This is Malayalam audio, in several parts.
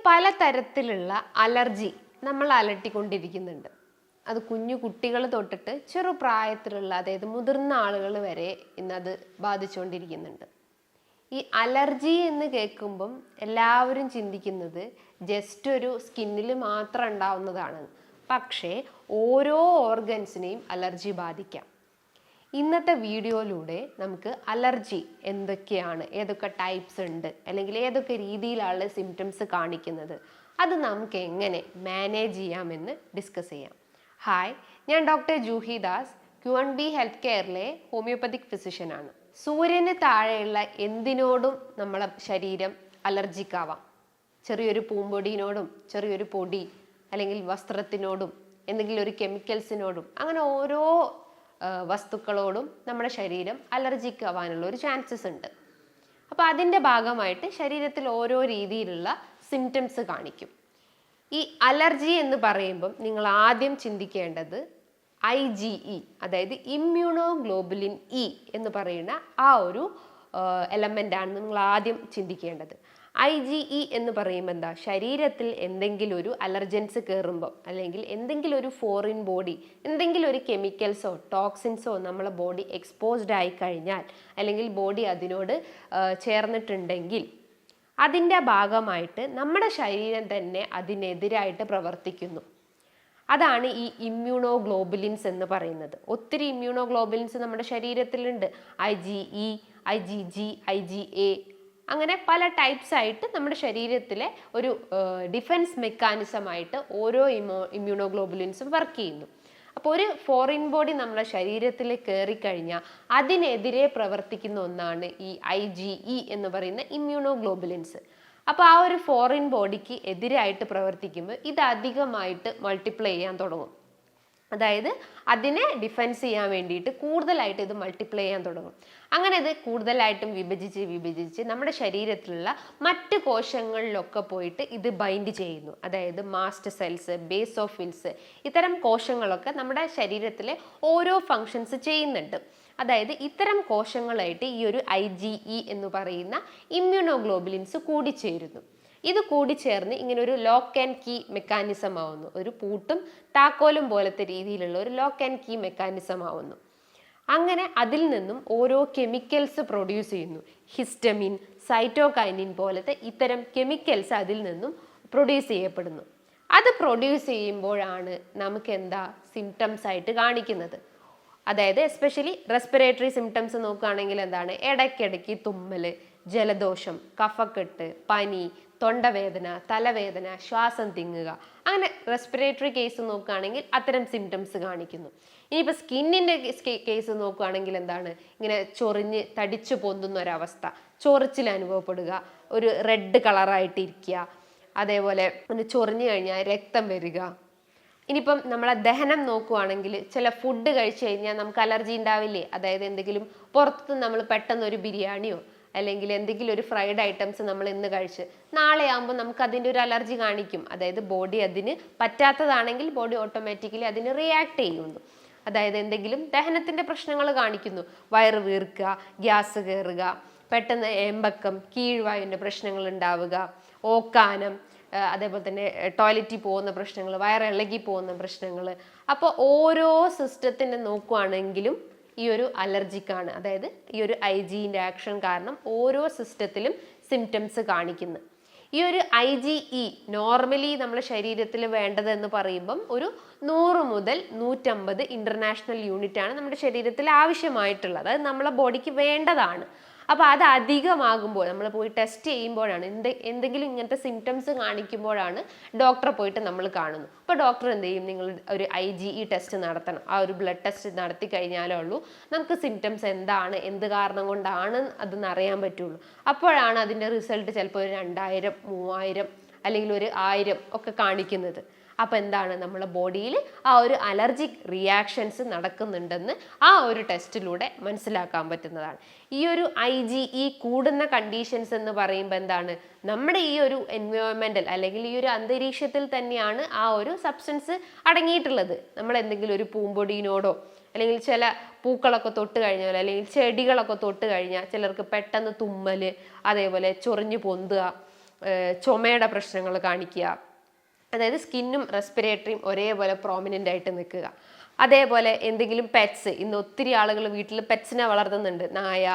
പലതരത്തിലുള്ള അലർജി നമ്മൾ അലട്ടിക്കൊണ്ടിരിക്കുന്നുണ്ട്. അത് കുഞ്ഞു കുട്ടികൾ തൊട്ടിട്ട് ചെറുപ്രായത്തിലുള്ള, അതായത് മുതിർന്ന ആളുകൾ വരെ ഇന്നത് ബാധിച്ചുകൊണ്ടിരിക്കുന്നുണ്ട്. ഈ അലർജി എന്ന് കേൾക്കുമ്പം എല്ലാവരും ചിന്തിക്കുന്നത് ജസ്റ്റ് ഒരു സ്കിന്നിൽ മാത്രം ഉണ്ടാവുന്നതാണ്. പക്ഷേ ഓരോ ഓർഗൻസിനെയും അലർജി ബാധിക്കാം. ഇന്നത്തെ വീഡിയോയിലൂടെ നമുക്ക് അലർജി എന്തൊക്കെയാണ്, ഏതൊക്കെ ടൈപ്സ് ഉണ്ട്, അല്ലെങ്കിൽ ഏതൊക്കെ രീതിയിലാണ് സിംറ്റംസ് കാണിക്കുന്നത്, അത് നമുക്ക് എങ്ങനെ മാനേജ് ചെയ്യാമെന്ന് ഡിസ്കസ് ചെയ്യാം. ഹായ്, ഞാൻ doctor Juhi Das, Q&B health കെയറിലെ ഹോമിയോപ്പതിക് ഫിസിഷ്യനാണ്. സൂര്യന് താഴെയുള്ള എന്തിനോടും നമ്മളെ ശരീരം അലർജിക്കാവാം. ചെറിയൊരു പൂമ്പൊടിയിനോടും, ചെറിയൊരു പൊടി അല്ലെങ്കിൽ വസ്ത്രത്തിനോടും, എന്തെങ്കിലും ഒരു കെമിക്കൽസിനോടും, അങ്ങനെ ഓരോ വസ്തുക്കളോടും നമ്മുടെ ശരീരം അലർജിക്ക് ആവാനുള്ള ഒരു ചാൻസസ് ഉണ്ട്. അപ്പോൾ അതിൻ്റെ ഭാഗമായിട്ട് ശരീരത്തിൽ ഓരോ രീതിയിലുള്ള സിംറ്റംസ് കാണിക്കും. ഈ അലർജി എന്ന് പറയുമ്പം നിങ്ങൾ ആദ്യം ചിന്തിക്കേണ്ടത് IgE, അതായത് ഇമ്മ്യൂണോഗ്ലോബുലിൻ ഇ എന്ന് പറയുന്ന ആ ഒരു എലമെൻ്റാണ് നിങ്ങൾ ആദ്യം ചിന്തിക്കേണ്ടത്. IgE എന്ന് പറയുമ്പോൾ എന്താ, ശരീരത്തിൽ എന്തെങ്കിലും ഒരു അലർജൻസ് കയറുമ്പോൾ, അല്ലെങ്കിൽ എന്തെങ്കിലും ഒരു ഫോറിൻ ബോഡി, എന്തെങ്കിലും ഒരു കെമിക്കൽസോ ടോക്സിൻസോ നമ്മളെ ബോഡി എക്സ്പോസ്ഡ് ആയി കഴിഞ്ഞാൽ, അല്ലെങ്കിൽ ബോഡി അതിനോട് ചേർന്നിട്ടുണ്ടെങ്കിൽ അതിൻ്റെ ഭാഗമായിട്ട് നമ്മുടെ ശരീരം തന്നെ അതിനെതിരായിട്ട് പ്രവർത്തിക്കുന്നു. അതാണ് ഈ ഇമ്മ്യൂണോഗ്ലോബുലിൻസ് എന്ന് പറയുന്നത്. ഒത്തിരി ഇമ്മ്യൂണോഗ്ലോബുലിൻസ് നമ്മുടെ ശരീരത്തിലുണ്ട്. IgE, IgG, IgA, അങ്ങനെ പല ടൈപ്സ് ആയിട്ട് നമ്മുടെ ശരീരത്തിലെ ഒരു ഡിഫൻസ് മെക്കാനിസമായിട്ട് ഓരോ ഇമ്മ്യൂണോഗ്ലോബുലിൻസും വർക്ക് ചെയ്യുന്നു. അപ്പോൾ ഒരു ഫോറിൻ ബോഡി നമ്മുടെ ശരീരത്തിൽ കയറിക്കഴിഞ്ഞാൽ അതിനെതിരെ പ്രവർത്തിക്കുന്ന ഒന്നാണ് ഈ IgE എന്ന് പറയുന്ന ഇമ്മ്യൂണോഗ്ലോബുലിൻസ്. അപ്പോൾ ആ ഒരു ഫോറിൻ ബോഡിക്ക് എതിരായിട്ട് പ്രവർത്തിക്കുമ്പോൾ ഇത് അധികമായിട്ട് മൾട്ടിപ്ലൈ ചെയ്യാൻ തുടങ്ങും. അതായത് അതിനെ ഡിഫെൻസ് ചെയ്യാൻ വേണ്ടിയിട്ട് കൂടുതലായിട്ട് ഇത് മൾട്ടിപ്ലൈ ചെയ്യാൻ തുടങ്ങും. അങ്ങനെ ഇത് കൂടുതലായിട്ടും വിഭജിച്ച് നമ്മുടെ ശരീരത്തിലുള്ള മറ്റ് കോശങ്ങളിലൊക്കെ പോയിട്ട് ഇത് ബൈൻഡ് ചെയ്യുന്നു. അതായത് മാസ്റ്റ് സെൽസ്, ബേസോഫിൽസ്, ഇത്തരം കോശങ്ങളൊക്കെ നമ്മുടെ ശരീരത്തിലെ ഓരോ ഫങ്ഷൻസ് ചെയ്യുന്നുണ്ട്. അതായത് ഇത്തരം കോശങ്ങളായിട്ട് ഈ ഒരു IgE എന്ന് പറയുന്ന ഇമ്മ്യൂണോഗ്ലോബുലിൻസ് കൂടിച്ചേരുന്നു. ഇത് കൂടിച്ചേർന്ന് ഇങ്ങനെ ഒരു ലോക്ക് ആൻഡ് കീ മെക്കാനിസം ആവുന്നു. ഒരു പൂട്ടും താക്കോലും പോലത്തെ രീതിയിലുള്ള ഒരു ലോക്ക് ആൻഡ് കീ മെക്കാനിസം ആവുന്നു. അങ്ങനെ അതിൽ നിന്നും ഓരോ കെമിക്കൽസ് പ്രൊഡ്യൂസ് ചെയ്യുന്നു. ഹിസ്റ്റമിൻ, സൈറ്റോകൈനിൻ പോലത്തെ ഇത്തരം കെമിക്കൽസ് അതിൽ നിന്നും പ്രൊഡ്യൂസ് ചെയ്യപ്പെടുന്നു. അത് പ്രൊഡ്യൂസ് ചെയ്യുമ്പോഴാണ് നമുക്ക് എന്താ സിംറ്റംസ് ആയിട്ട് കാണിക്കുന്നത്. അതായത് എസ്പെഷ്യലി റെസ്പിറേറ്ററി സിംറ്റംസ് നോക്കുകയാണെങ്കിൽ എന്താണ്, ഇടയ്ക്കിടയ്ക്ക് തുമ്മൽ, ജലദോഷം, കഫക്കെട്ട്, പനി, തൊണ്ടവേദന, തലവേദന, ശ്വാസം തിങ്ങുക, അങ്ങനെ റെസ്പിറേറ്ററി കേസ് നോക്കുകയാണെങ്കിൽ അത്തരം സിംറ്റംസ് കാണിക്കുന്നു. ഇനിയിപ്പോൾ സ്കിന്നിൻ്റെ കേസ് നോക്കുകയാണെങ്കിൽ എന്താണ്, ഇങ്ങനെ ചൊറിഞ്ഞ് തടിച്ചു പൊന്തുന്ന ഒരവസ്ഥ, ചൊറിച്ചിൽ അനുഭവപ്പെടുക, ഒരു റെഡ് കളറായിട്ടിരിക്കുക, അതേപോലെ ഒന്ന് ചൊറിഞ്ഞു കഴിഞ്ഞാൽ രക്തം വരിക. ഇനിയിപ്പം നമ്മളെ ദഹനം നോക്കുകയാണെങ്കിൽ ചില ഫുഡ് കഴിച്ചു കഴിഞ്ഞാൽ നമുക്ക് അലർജി ഉണ്ടാവില്ലേ. അതായത് എന്തെങ്കിലും പുറത്ത് നമ്മൾ പെട്ടെന്ന് ഒരു ബിരിയാണിയോ അല്ലെങ്കിൽ എന്തെങ്കിലും ഒരു ഫ്രൈഡ് ഐറ്റംസ് നമ്മൾ ഇന്ന് കഴിച്ച് നാളെ ആകുമ്പോൾ നമുക്ക് അതിൻ്റെ ഒരു അലർജി കാണിക്കും. അതായത് ബോഡി അതിന് പറ്റാത്തതാണെങ്കിൽ ബോഡി ഓട്ടോമാറ്റിക്കലി അതിന് റിയാക്ട് ചെയ്യുന്നു. അതായത് എന്തെങ്കിലും ദഹനത്തിൻ്റെ പ്രശ്നങ്ങൾ കാണിക്കുന്നു, വയറ് വീർക്കുക, ഗ്യാസ് കയറുക, പെട്ടെന്ന് ഏമ്പക്കം, കീഴ്വായുവിൻ്റെ പ്രശ്നങ്ങൾ ഉണ്ടാവുക, ഓക്കാനം, അതേപോലെ തന്നെ ടോയ്ലറ്റിൽ പോകുന്ന പ്രശ്നങ്ങൾ, വയറിളകി പോകുന്ന പ്രശ്നങ്ങൾ. അപ്പോൾ ഓരോ സിസ്റ്റത്തിനെ നോക്കുകയാണെങ്കിലും ഈ ഒരു അലർജിക്കാണ്, അതായത് ഈ ഒരു IgEൻ്റെ ആക്ഷൻ കാരണം ഓരോ സിസ്റ്റത്തിലും സിംറ്റംസ് കാണിക്കുന്നു. ഈ ഒരു IgE നോർമലി നമ്മുടെ ശരീരത്തിൽ വേണ്ടതെന്ന് പറയുമ്പം ഒരു 100 മുതൽ 150 ഇൻ്റർനാഷണൽ യൂണിറ്റ് ആണ് നമ്മുടെ ശരീരത്തിൽ ആവശ്യമായിട്ടുള്ളത്. അത് നമ്മളെ ബോഡിക്ക് വേണ്ടതാണ്. അപ്പോൾ അത് അധികമാകുമ്പോൾ നമ്മൾ പോയി ടെസ്റ്റ് ചെയ്യുമ്പോഴാണ്, എന്തെങ്കിലും ഇങ്ങനത്തെ സിംറ്റംസ് കാണിക്കുമ്പോഴാണ് ഡോക്ടറെ പോയിട്ട് നമ്മൾ കാണുന്നു. അപ്പോൾ ഡോക്ടർ എന്ത് ചെയ്യും, നിങ്ങൾ ഒരു IgE ടെസ്റ്റ് നടത്തണം. ആ ഒരു ബ്ലഡ് ടെസ്റ്റ് നടത്തി കഴിഞ്ഞാലേ ഉള്ളൂ നമുക്ക് സിംറ്റംസ് എന്താണ്, എന്ത് കാരണം കൊണ്ടാണ് അതെന്ന് അറിയാൻ പറ്റുള്ളൂ. അപ്പോഴാണ് അതിൻ്റെ റിസൾട്ട് ചിലപ്പോൾ ഒരു 2000, 3000 അല്ലെങ്കിൽ ഒരു 1000 ഒക്കെ കാണിക്കുന്നത്. അപ്പോൾ എന്താണ്, നമ്മുടെ ബോഡിയിൽ ആ ഒരു അലർജിക് റിയാക്ഷൻസ് നടക്കുന്നുണ്ടെന്ന് ആ ഒരു ടെസ്റ്റിലൂടെ മനസ്സിലാക്കാൻ പറ്റുന്നതാണ്. ഈ ഒരു IgE കൂടുന്ന കണ്ടീഷൻസ് എന്ന് പറയുമ്പോൾ എന്താണ്, നമ്മുടെ ഈ ഒരു എൻവയോൺമെൻറ്റൽ അല്ലെങ്കിൽ ഈ ഒരു അന്തരീക്ഷത്തിൽ തന്നെയാണ് ആ ഒരു സബ്സ്റ്റൻസ് അടങ്ങിയിട്ടുള്ളത്. നമ്മൾ എന്തെങ്കിലും ഒരു പൂമ്പൊടിയിനോടോ അല്ലെങ്കിൽ ചില പൂക്കളൊക്കെ തൊട്ട് കഴിഞ്ഞാൽ അല്ലെങ്കിൽ ചെടികളൊക്കെ തൊട്ട് കഴിഞ്ഞാൽ ചിലർക്ക് പെട്ടെന്ന് തുമ്മൽ, അതേപോലെ ചൊറിഞ്ഞു പൊന്തുക, ചുമയുടെ പ്രശ്നങ്ങൾ കാണിക്കുക, അതായത് സ്കിന്നും റെസ്പിറേറ്ററിയും ഒരേപോലെ പ്രോമിനൻ്റ് ആയിട്ട് നിൽക്കുക. അതേപോലെ എന്തെങ്കിലും പെറ്റ്സ്, ഇന്ന് ഒത്തിരി ആളുകൾ വീട്ടിൽ പെറ്റ്സിനെ വളർത്തുന്നുണ്ട്, നായ,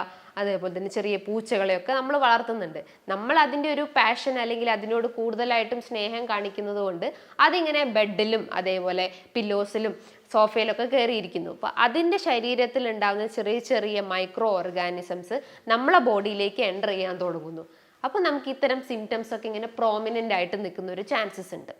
അതേപോലെ തന്നെ ചെറിയ പൂച്ചകളെയൊക്കെ നമ്മൾ വളർത്തുന്നുണ്ട്. നമ്മൾ അതിൻ്റെ ഒരു പാഷൻ അല്ലെങ്കിൽ അതിനോട് കൂടുതലായിട്ടും സ്നേഹം കാണിക്കുന്നത് കൊണ്ട് അതിങ്ങനെ ബെഡിലും അതേപോലെ പില്ലോസിലും സോഫയിലൊക്കെ കയറിയിരിക്കുന്നു. അപ്പോൾ അതിൻ്റെ ശരീരത്തിൽ ഉണ്ടാകുന്ന ചെറിയ ചെറിയ മൈക്രോ ഓർഗാനിസംസ് നമ്മളെ ബോഡിയിലേക്ക് എൻ്റർ ചെയ്യാൻ തുടങ്ങുന്നു. അപ്പോൾ നമുക്ക് ഇത്തരം സിംറ്റംസ് ഒക്കെ ഇങ്ങനെ പ്രോമിനൻ്റ് ആയിട്ട് നിൽക്കുന്ന ഒരു ചാൻസസ് ഉണ്ട്.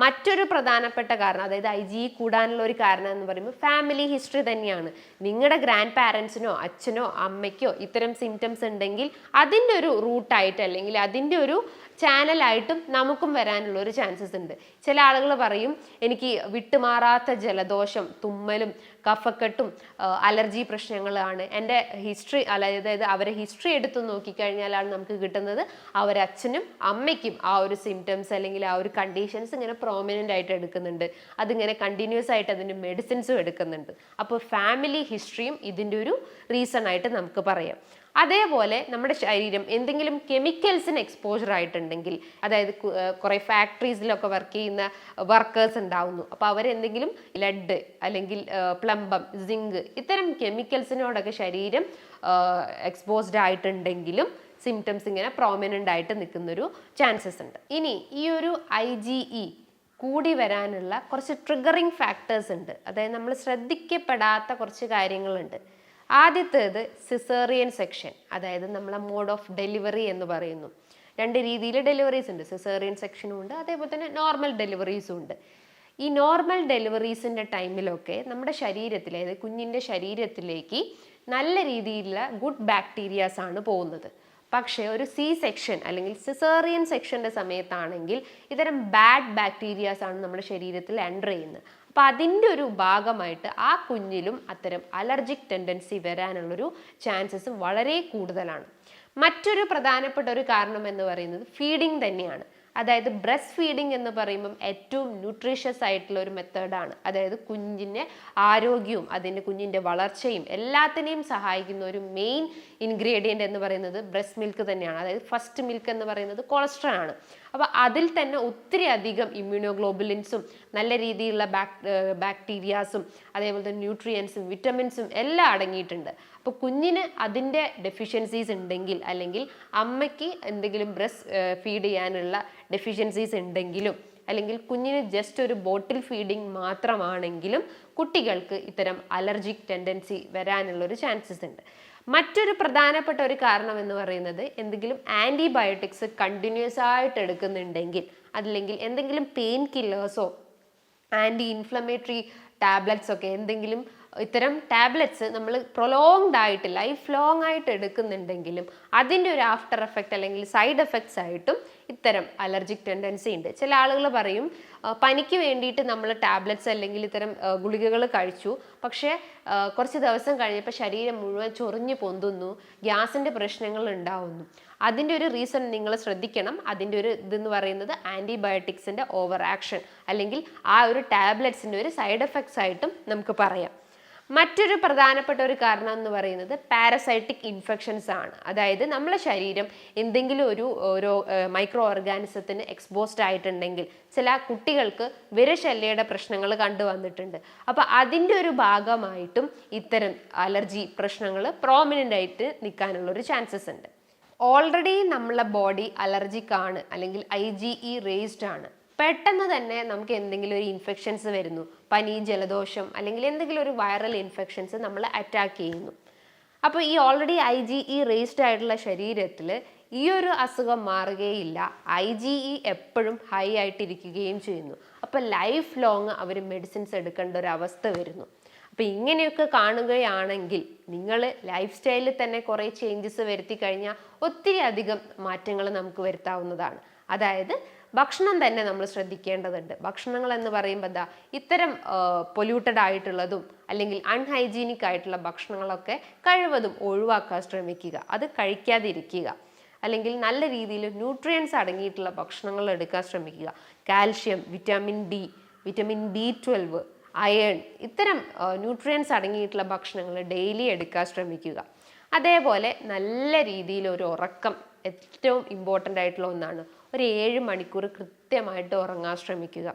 മറ്റൊരു പ്രധാനപ്പെട്ട കാരണം, അതായത് IgE കൂടാനുള്ള ഒരു കാരണം എന്ന് പറയുമ്പോൾ ഫാമിലി ഹിസ്റ്ററി തന്നെയാണ്. നിങ്ങളുടെ ഗ്രാൻഡ് പാരൻസിനോ അച്ഛനോ അമ്മയ്ക്കോ ഇത്തരം സിംറ്റംസ് ഉണ്ടെങ്കിൽ അതിൻ്റെ ഒരു റൂട്ടായിട്ട് അല്ലെങ്കിൽ അതിൻ്റെ ഒരു ചാനലായിട്ടും നമുക്കും വരാനുള്ള ഒരു ചാൻസസ് ഉണ്ട്. ചില ആളുകൾ പറയും എനിക്ക് വിട്ടുമാറാത്ത ജലദോഷം, തുമ്മലും കഫക്കെട്ടും അലർജി പ്രശ്നങ്ങളാണ്. എൻ്റെ ഹിസ്റ്ററി, അതായത് അവരെ ഹിസ്റ്ററി എടുത്ത് നോക്കിക്കഴിഞ്ഞാലാണ് നമുക്ക് കിട്ടുന്നത് അവരച്ഛനും അമ്മയ്ക്കും ആ ഒരു സിംറ്റംസ് അല്ലെങ്കിൽ ആ ഒരു കണ്ടീഷൻസ് ഇങ്ങനെ പ്രോമിനൻ്റ് ആയിട്ട് എടുക്കുന്നുണ്ട്. അതിങ്ങനെ കണ്ടിന്യൂസ് ആയിട്ട് അതിൻ്റെ മെഡിസിൻസും എടുക്കുന്നുണ്ട്. അപ്പോൾ ഫാമിലി ഹിസ്റ്ററിയും ഇതിൻ്റെ ഒരു റീസൺ ആയിട്ട് നമുക്ക് പറയാം. അതേപോലെ നമ്മുടെ ശരീരം എന്തെങ്കിലും കെമിക്കൽസിന് എക്സ്പോഷർ ആയിട്ടുണ്ടെങ്കിൽ, അതായത് കുറേ ഫാക്ടറീസിലൊക്കെ വർക്ക് ചെയ്യുന്ന വർക്കേഴ്സ് ഉണ്ടാവുന്നു, അപ്പോൾ അവരെന്തെങ്കിലും ലെഡ് അല്ലെങ്കിൽ പ്ലംബം, സിങ്ക് ഇത്തരം കെമിക്കൽസിനോടൊക്കെ ശരീരം എക്സ്പോസ്ഡ് ആയിട്ടുണ്ടെങ്കിലും സിംറ്റംസ് ഇങ്ങനെ പ്രോമിനൻ്റ് ആയിട്ട് നിൽക്കുന്നൊരു ചാൻസസ് ഉണ്ട്. ഇനി ഈ ഒരു IgE കൂടി വരാനുള്ള കുറച്ച് ട്രിഗറിങ് ഫാക്ടേഴ്സ് ഉണ്ട്. അതായത് നമ്മൾ ശ്രദ്ധിക്കപ്പെടാത്ത കുറച്ച് കാര്യങ്ങളുണ്ട്. ആദ്യത്തേത് സിസേറിയൻ സെക്ഷൻ, അതായത് നമ്മളെ മോഡ് ഓഫ് ഡെലിവറി എന്ന് പറയുന്നു. 2 രീതിയിൽ ഡെലിവറീസ് ഉണ്ട്, സിസേറിയൻ സെക്ഷനും ഉണ്ട്, അതേപോലെ തന്നെ നോർമൽ ഡെലിവറീസും ഉണ്ട്. ഈ നോർമൽ ഡെലിവറീസിൻ്റെ ടൈമിലൊക്കെ നമ്മുടെ ശരീരത്തിൽ, അതായത് കുഞ്ഞിൻ്റെ ശരീരത്തിലേക്ക് നല്ല രീതിയിലുള്ള ഗുഡ് ബാക്ടീരിയാസ് ആണ് പോകുന്നത്. പക്ഷേ ഒരു സെക്ഷൻ അല്ലെങ്കിൽ സിസേറിയൻ സെക്ഷൻ്റെ സമയത്താണെങ്കിൽ ഇത്തരം ബാഡ് ബാക്ടീരിയാസ് ആണ് നമ്മുടെ ശരീരത്തിൽ എൻ്റർ ചെയ്യുന്നത്. അപ്പം അതിൻ്റെ ഒരു ഭാഗമായിട്ട് ആ കുഞ്ഞിലും അത്തരം അലർജിക് ടെൻഡൻസി വരാനുള്ളൊരു ചാൻസസും വളരെ കൂടുതലാണ്. മറ്റൊരു പ്രധാനപ്പെട്ട ഒരു കാരണം എന്ന് പറയുന്നത് ഫീഡിങ് തന്നെയാണ്. അതായത് ബ്രസ്റ്റ് ഫീഡിങ് എന്ന് പറയുമ്പം ഏറ്റവും ന്യൂട്രീഷ്യസ് ആയിട്ടുള്ള ഒരു മെത്തേഡാണ്. അതായത് കുഞ്ഞിൻ്റെ ആരോഗ്യവും അതിൻ്റെ കുഞ്ഞിൻ്റെ വളർച്ചയും എല്ലാത്തിനെയും സഹായിക്കുന്ന ഒരു മെയിൻ ഇൻഗ്രീഡിയൻ്റ് എന്ന് പറയുന്നത് ബ്രസ്റ്റ് മിൽക്ക് തന്നെയാണ്. അതായത് ഫസ്റ്റ് മിൽക്ക് എന്ന് പറയുന്നത് കൊളസ്ട്രോൾ ആണ്. അപ്പോൾ അതിൽ തന്നെ ഒത്തിരി അധികം ഇമ്മ്യൂണോഗ്ലോബുലിൻസും നല്ല രീതിയിലുള്ള ബാക്ടീരിയാസും അതേപോലെ തന്നെ ന്യൂട്രിയൻസും വിറ്റമിൻസും എല്ലാം അടങ്ങിയിട്ടുണ്ട്. അപ്പോൾ കുഞ്ഞിന് അതിൻ്റെ ഡെഫിഷ്യൻസീസ് ഉണ്ടെങ്കിൽ അല്ലെങ്കിൽ അമ്മയ്ക്ക് എന്തെങ്കിലും ബ്രസ്റ്റ് ഫീഡ് ചെയ്യാനുള്ള ഡെഫിഷ്യൻസീസ് ഉണ്ടെങ്കിലും അല്ലെങ്കിൽ കുഞ്ഞിന് ജസ്റ്റ് ഒരു ബോട്ടിൽ ഫീഡിങ് മാത്രമാണെങ്കിലും കുട്ടികൾക്ക് ഇത്തരം അലർജിക് ടെൻഡൻസി വരാനുള്ളൊരു ചാൻസസ് ഉണ്ട്. മറ്റൊരു പ്രധാനപ്പെട്ട ഒരു കാരണം എന്ന് പറയുന്നത് എന്തെങ്കിലും ആൻറ്റിബയോട്ടിക്സ് കണ്ടിന്യൂസ് ആയിട്ട് എടുക്കുന്നുണ്ടെങ്കിൽ, അല്ലെങ്കിൽ എന്തെങ്കിലും പെയിൻ കില്ലേഴ്സോ ആൻറ്റി ഇൻഫ്ലമേറ്ററി ടാബ്ലറ്റ്സ് ഒക്കെ എന്തെങ്കിലും ഇത്തരം ടാബ്ലറ്റ്സ് നമ്മൾ പ്രൊലോങ്ഡ് ആയിട്ട് ലൈഫ് ലോങ് ആയിട്ട് എടുക്കുന്നുണ്ടെങ്കിലും അതിൻ്റെ ഒരു ആഫ്റ്റർ എഫക്റ്റ് അല്ലെങ്കിൽ സൈഡ് എഫക്ട്സ് ആയിട്ടും ഇത്തരം അലർജിക് ടെൻഡൻസി ഉണ്ട്. ചില ആളുകൾ പറയും പനിക്ക് വേണ്ടിയിട്ട് നമ്മൾ ടാബ്ലറ്റ്സ് അല്ലെങ്കിൽ ഇത്തരം ഗുളികകൾ കഴിച്ചു, പക്ഷേ കുറച്ച് ദിവസം കഴിഞ്ഞപ്പോൾ ശരീരം മുഴുവൻ ചൊറിഞ്ഞു പൊന്തുന്നു, ഗ്യാസിൻ്റെ പ്രശ്നങ്ങൾ ഉണ്ടാവുന്നു. അതിൻ്റെ ഒരു റീസൺ നിങ്ങൾ ശ്രദ്ധിക്കണം. അതിൻ്റെ ഒരു ഇതെന്ന് പറയുന്നത് ആൻറ്റിബയോട്ടിക്സിൻ്റെ ഓവർ ആക്ഷൻ അല്ലെങ്കിൽ ആ ഒരു ടാബ്ലറ്റ്സിൻ്റെ ഒരു സൈഡ് എഫക്ട്സ് ആയിട്ടും നമുക്ക് പറയാം. മറ്റൊരു പ്രധാനപ്പെട്ട ഒരു കാരണം എന്ന് പറയുന്നത് പാരസൈറ്റിക് ഇൻഫെക്ഷൻസ് ആണ്. അതായത് നമ്മളെ ശരീരം എന്തെങ്കിലും ഒരു മൈക്രോ ഓർഗാനിസത്തിന് എക്സ്പോസ്ഡ് ആയിട്ടുണ്ടെങ്കിൽ ചില കുട്ടികൾക്ക് വിരശല്യയുടെ പ്രശ്നങ്ങൾ കണ്ടുവന്നിട്ടുണ്ട്. അപ്പോൾ അതിൻ്റെ ഒരു ഭാഗമായിട്ടും ഇത്തരം അലർജി പ്രശ്നങ്ങൾ പ്രോമിനൻ്റ് ആയിട്ട് നിൽക്കാനുള്ളൊരു ചാൻസസ് ഉണ്ട്. ഓൾറെഡി നമ്മളെ ബോഡി അലർജിക് ആണ് അല്ലെങ്കിൽ IgE റേസ്ഡ് ആണ്. പെട്ടെന്ന് തന്നെ നമുക്ക് എന്തെങ്കിലും ഒരു ഇൻഫെക്ഷൻസ് വരുന്നു, പനി, ജലദോഷം അല്ലെങ്കിൽ എന്തെങ്കിലും ഒരു വൈറൽ ഇൻഫെക്ഷൻസ് നമ്മൾ അറ്റാക്ക് ചെയ്യുന്നു. അപ്പോൾ ഈ ഓൾറെഡി IgE റേസ്ഡ് ആയിട്ടുള്ള ശരീരത്തിൽ ഈ ഒരു അസുഖം മാറുകയില്ല, IgE എപ്പോഴും ഹൈ ആയിട്ടിരിക്കുകയും ചെയ്യുന്നു. അപ്പോൾ ലൈഫ് ലോങ് അവർ മെഡിസിൻസ് എടുക്കേണ്ട ഒരു അവസ്ഥ വരുന്നു. അപ്പോൾ ഇങ്ങനെയൊക്കെ കാണുകയാണെങ്കിൽ നിങ്ങൾ ലൈഫ് സ്റ്റൈലിൽ തന്നെ കുറേ ചേഞ്ചസ് വരുത്തി കഴിഞ്ഞാൽ ഒത്തിരി അധികം മാറ്റങ്ങൾ നമുക്ക് വരുത്താവുന്നതാണ്. അതായത് ഭക്ഷണം തന്നെ നമ്മൾ ശ്രദ്ധിക്കേണ്ടതുണ്ട്. ഭക്ഷണങ്ങൾ എന്ന് പറയുമ്പോൾ എന്താ, ഇത്തരം പൊല്യൂട്ടഡ് ആയിട്ടുള്ളതും അല്ലെങ്കിൽ അൺഹൈജീനിക് ആയിട്ടുള്ള ഭക്ഷണങ്ങളൊക്കെ കഴിവതും ഒഴിവാക്കാൻ ശ്രമിക്കുക, അത് കഴിക്കാതിരിക്കുക. അല്ലെങ്കിൽ നല്ല രീതിയിൽ ന്യൂട്രിയൻസ് അടങ്ങിയിട്ടുള്ള ഭക്ഷണങ്ങൾ എടുക്കാൻ ശ്രമിക്കുക. Calcium, vitamin D, vitamin B12, iron ഇത്തരം ന്യൂട്രിയൻസ് അടങ്ങിയിട്ടുള്ള ഭക്ഷണങ്ങൾ ഡെയിലി എടുക്കാൻ ശ്രമിക്കുക. അതേപോലെ നല്ല രീതിയിൽ ഒരു ഉറക്കം ഏറ്റവും ഇമ്പോർട്ടൻ്റ് ആയിട്ടുള്ള ഒന്നാണ്. ഒരു 7 മണിക്കൂർ കൃത്യമായിട്ട് ഉറങ്ങാൻ ശ്രമിക്കുക.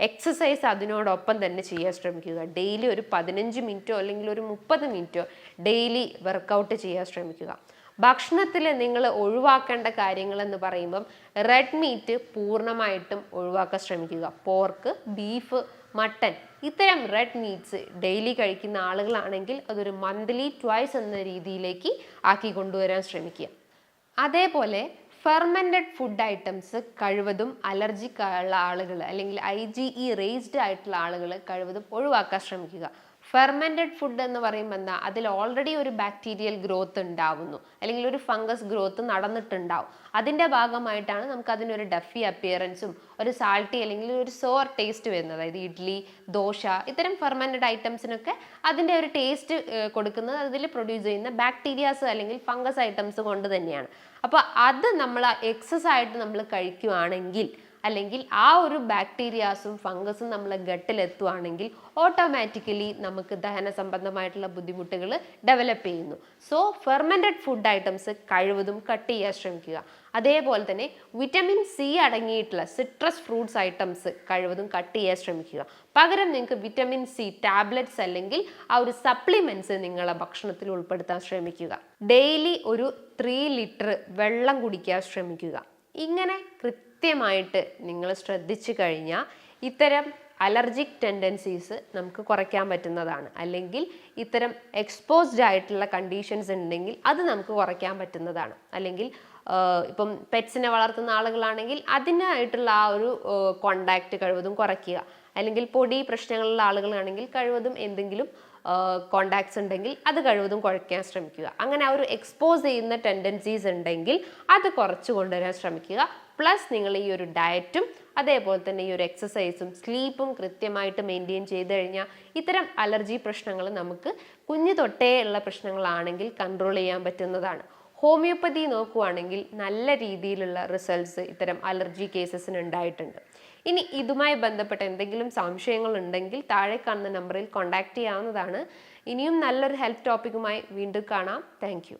എക്സസൈസ് അതിനോടൊപ്പം തന്നെ ചെയ്യാൻ ശ്രമിക്കുക. ഡെയിലി ഒരു 15 മിനിറ്റോ അല്ലെങ്കിൽ ഒരു 30 മിനിറ്റോ ഡെയിലി വർക്കൗട്ട് ചെയ്യാൻ ശ്രമിക്കുക. ഭക്ഷണത്തിൽ നിങ്ങൾ ഒഴിവാക്കേണ്ട കാര്യങ്ങൾ എന്ന് പറയുമ്പം റെഡ് മീറ്റ് പൂർണ്ണമായിട്ടും ഒഴിവാക്കാൻ ശ്രമിക്കുക. പോർക്ക്, ബീഫ്, മട്ടൻ ഇത്തരം റെഡ് മീറ്റ്സ് ഡെയിലി കഴിക്കുന്ന ആളുകളാണെങ്കിൽ അതൊരു മന്ത്ലി ട്വൈസ് എന്ന രീതിയിലേക്ക് ആക്കി കൊണ്ടുവരാൻ ശ്രമിക്കുക. അതേപോലെ ഫെർമെൻറ്റഡ് ഫുഡ് ഐറ്റംസ് കഴിവതും അലർജിക് ഉള്ള ആളുകൾ അല്ലെങ്കിൽ IgE റേസ്ഡ് ആയിട്ടുള്ള ആളുകൾ കഴിവതും ഒഴിവാക്കാൻ ശ്രമിക്കുക. ഫെർമെൻറ്റഡ് ഫുഡ് എന്ന് പറയുമ്പോൾ എന്താ, അതിൽ ഓൾറെഡി ഒരു ബാക്ടീരിയൽ ഗ്രോത്ത് ഉണ്ടാവുന്നു അല്ലെങ്കിൽ ഒരു ഫംഗസ് ഗ്രോത്ത് നടന്നിട്ടുണ്ടാവും. അതിൻ്റെ ഭാഗമായിട്ടാണ് നമുക്ക് അതിനൊരു ഡഫി അപ്പിയറൻസും ഒരു സാൾട്ടി അല്ലെങ്കിൽ ഒരു സോർ ടേസ്റ്റ് വരുന്നത്. അതായത് ഇഡ്ഡലി, ദോശ ഇത്തരം ഫെർമെൻറ്റഡ് ഐറ്റംസിനൊക്കെ അതിൻ്റെ ഒരു ടേസ്റ്റ് കൊടുക്കുന്നത് അതിൽ പ്രൊഡ്യൂസ് ചെയ്യുന്ന ബാക്ടീരിയാസ് അല്ലെങ്കിൽ ഫംഗസ് ഐറ്റംസ് കൊണ്ട് തന്നെയാണ്. അപ്പോൾ അത് നമ്മൾ എക്സസ് ആയിട്ട് നമ്മൾ കഴിക്കുകയാണെങ്കിൽ അല്ലെങ്കിൽ ആ ഒരു ബാക്ടീരിയാസും ഫംഗസും നമ്മളെ ഗട്ടിലെത്തുവാണെങ്കിൽ ഓട്ടോമാറ്റിക്കലി നമുക്ക് ദഹന സംബന്ധമായിട്ടുള്ള ബുദ്ധിമുട്ടുകൾ ഡെവലപ്പ് ചെയ്യുന്നു. സോ ഫെർമെൻറ്റഡ് ഫുഡ് ഐറ്റംസ് കഴിവതും കട്ട് ചെയ്യാൻ ശ്രമിക്കുക. അതേപോലെ തന്നെ വിറ്റമിൻ C അടങ്ങിയിട്ടുള്ള സിട്രസ് ഫ്രൂട്ട്സ് ഐറ്റംസ് കഴിവതും കട്ട് ചെയ്യാൻ ശ്രമിക്കുക. പകരം നിങ്ങൾക്ക് വിറ്റമിൻ C ടാബ്ലറ്റ്സ് അല്ലെങ്കിൽ ആ ഒരു സപ്ലിമെന്റ്സ് നിങ്ങളെ ഭക്ഷണത്തിൽ ഉൾപ്പെടുത്താൻ ശ്രമിക്കുക. ഡെയിലി ഒരു 3 ലിറ്റർ വെള്ളം കുടിക്കാൻ ശ്രമിക്കുക. ഇങ്ങനെ കൃത്യമായിട്ട് നിങ്ങൾ ശ്രദ്ധിച്ചു കഴിഞ്ഞാൽ ഇത്തരം അലർജിക് ടെൻഡൻസീസ് നമുക്ക് കുറയ്ക്കാൻ പറ്റുന്നതാണ്. അല്ലെങ്കിൽ ഇത്തരം എക്സ്പോസ്ഡ് ആയിട്ടുള്ള കണ്ടീഷൻസ് ഉണ്ടെങ്കിൽ അത് നമുക്ക് കുറയ്ക്കാൻ പറ്റുന്നതാണ്. അല്ലെങ്കിൽ ഇപ്പം പെറ്റ്സിനെ വളർത്തുന്ന ആളുകളാണെങ്കിൽ അതിനായിട്ടുള്ള ആ ഒരു കോണ്ടാക്റ്റ് കഴിവതും കുറയ്ക്കുക. അല്ലെങ്കിൽ പൊടി പ്രശ്നങ്ങളുള്ള ആളുകളാണെങ്കിൽ കഴിവതും എന്തെങ്കിലും കോണ്ടാക്ട്സ് ഉണ്ടെങ്കിൽ അത് കഴിവതും കുറയ്ക്കാൻ ശ്രമിക്കുക. അങ്ങനെ ആ ഒരു എക്സ്പോസ് ചെയ്യുന്ന ടെൻഡൻസീസ് ഉണ്ടെങ്കിൽ അത് കുറച്ച് കൊണ്ടുവരാൻ ശ്രമിക്കുക. പ്ലസ് നിങ്ങൾ ഈ ഒരു ഡയറ്റും അതേപോലെ തന്നെ ഈ ഒരു എക്സസൈസും സ്ലീപ്പും കൃത്യമായിട്ട് മെയിൻറ്റെയിൻ ചെയ്ത് കഴിഞ്ഞാൽ ഇത്തരം അലർജി പ്രശ്നങ്ങൾ നമുക്ക് കുഞ്ഞു തൊട്ടേ ഉള്ള പ്രശ്നങ്ങളാണെങ്കിൽ കൺട്രോൾ ചെയ്യാൻ പറ്റുന്നതാണ്. ഹോമിയോപ്പതി നോക്കുവാണെങ്കിൽ നല്ല രീതിയിലുള്ള റിസൾട്ട്സ് ഇത്തരം അലർജി കേസസിന് ഉണ്ടായിട്ടുണ്ട്. ഇനി ഇതുമായി ബന്ധപ്പെട്ട എന്തെങ്കിലും സംശയങ്ങൾ ഉണ്ടെങ്കിൽ താഴെ കാണുന്ന നമ്പറിൽ കോൺടാക്റ്റ് ചെയ്യാവുന്നതാണ്. ഇനിയും നല്ലൊരു ഹെൽത്ത് ടോപ്പിക്കുമായി വീണ്ടും കാണാം. Thank you.